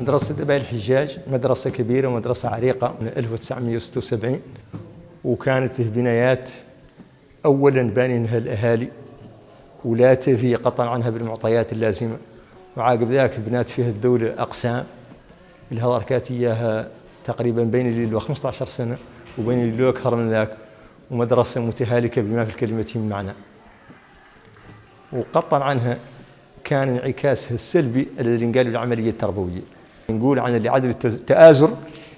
مدرسة أباء الحجاج مدرسة كبيرة ومدرسة عريقة من 1976، وكانت بنايات أولا بانينها الأهالي ولا تفي قطعا عنها بالمعطيات اللازمة، وعقب ذاك بنات فيها الدولة أقسام الهضر كانت إياها تقريبا بين اللي 15 سنة وبين اللي أكثر من ذاك، ومدرسة متهالكة بما في الكلمة من معنى. وقطعا عنها كان انعكاسها السلبي الذي نقال بالعملية التربوية. نقول عن اللي عدلت التآزر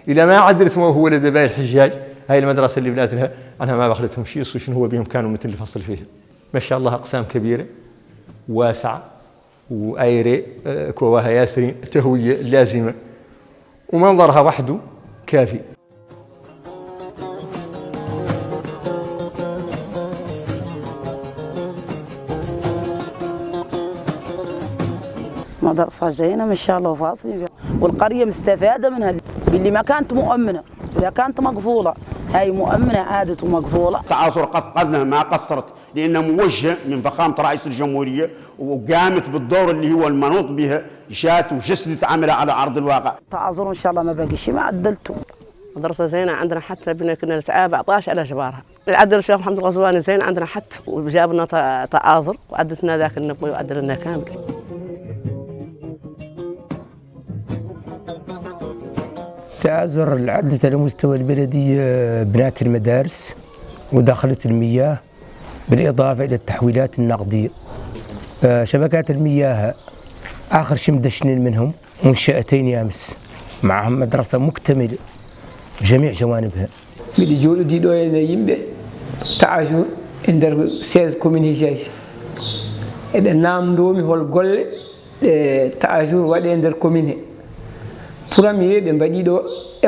إلى ما عدلت ما هو ولد أباء الحجاج، هاي المدرسة اللي بناتها عنها ما بخلتهم شيء وشنو هو بهم كانوا مثل الفصل فيها. ما شاء الله أقسام كبيرة واسعة وآيرة كواها ياسرين تهوية لازمة ومنظرها وحده كافي. مدرسة زينة ما شاء الله وفاصلة، والقرية مستفادة منها اللي ما كانت مؤمنة ولا كانت مقفولة، هاي مؤمنة عادت ومقفولة. تعاصر قصدنا ما قصرت لأنه موجه من فخامة رئيس الجمهورية وقامت بالدور اللي هو المنوط بها، جات وجسدت عملها على أرض الواقع. تعاصر إن شاء الله ما باقي شيء ما عدلته. مدرسة زينة عندنا حتى بنا كنا نسعى 14 على جبارها. العدل الشيخ محمد الغزواني زين عندنا حتى وجاب لنا تعاصر وعدتنا ذاك النبوي وعدل لنا كامل. تعازر العدة على مستوى البلدية بنات المدارس ودخلت المياه بالإضافة إلى التحويلات النقدية. شبكات المياه آخر شيء مدشنين منهم منشأتين يامس معهم مدرسة مكتملة بجميع جوانبها. ميدي جولو دي دو يمبي تعازر اندر 16 كومين هجاج إذا نام دومي هول قول تعازر وادي اندر كومين premier ɓe mbaɗi ɗo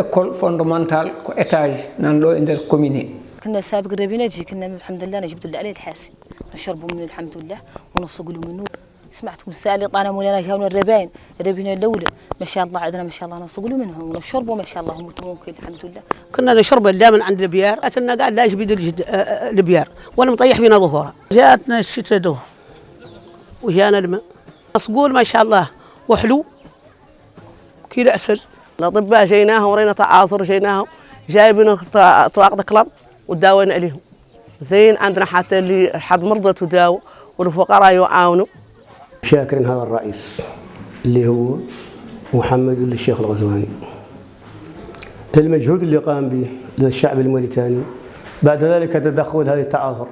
école fondamental ko étage nan ɗo e nder commune he. كنا سابق ربيناجي كنا الحمد لله نجبت له عليه الحاسي نشربوا منه الحمد لله ونفصقوا منه. سمعتكم السالي طانا مولانا جاونا الرباين ربينا الاولى ما شاء الله عندنا ما شاء الله نفصقوا منهم ونشربوا ما شاء الله ممكن الحمد لله. كنا نشرب دائما عند البيار، اتنا قال لا يجبد البيار وانا مطيح فينا ظهورها. جاتنا الشتاء ده وجانا الماء مصقول ما شاء الله وحلو كذا عسل. الأطباء جيناهم ورينا تعاصر جيناهم جايبين طواقد كلام وداوينا عليهم زين. عندنا حتى اللي حد مرضى تداوى والفقراء يعاونوا. شاكرين هذا الرئيس اللي هو محمد الشيخ الغزواني للمجهود اللي قام به للشعب الموريتاني. بعد ذلك تدخل هذه التعاثر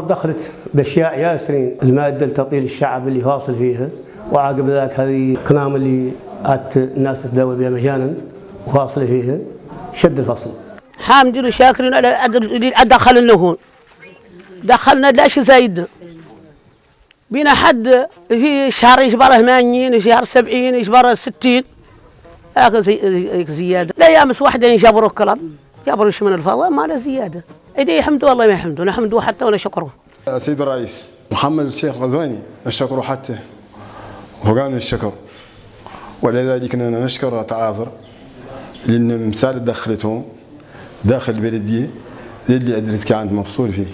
دخلت باشياء ياسرين الماده اللي تعطي للشعب اللي فاصل فيها، وعقب ذاك هذه قنام اللي الناس تتداوى بها مجانا وفاصله فيها شد الفصل. حامدين وشاكرين على دخل النهون دخلنا لا شيء زايد بينا حد في شهر يجبره 80 شهر 70 يجبره 60 هاك زياده. لا يامس واحده يجبروا الكلام جابروا شيء من الفضاء ما له زياده. ايدي يحمدوا والله ما يحمدوا نحمدوا حتى ولا شكره. سيد الرئيس محمد الشيخ الغزواني نشكره حتى وقال من الشكر، ولذلك نشكر تعاثر لأن مثال دخلتهم داخل البلدية اللي أدريت كانت مفصول فيه.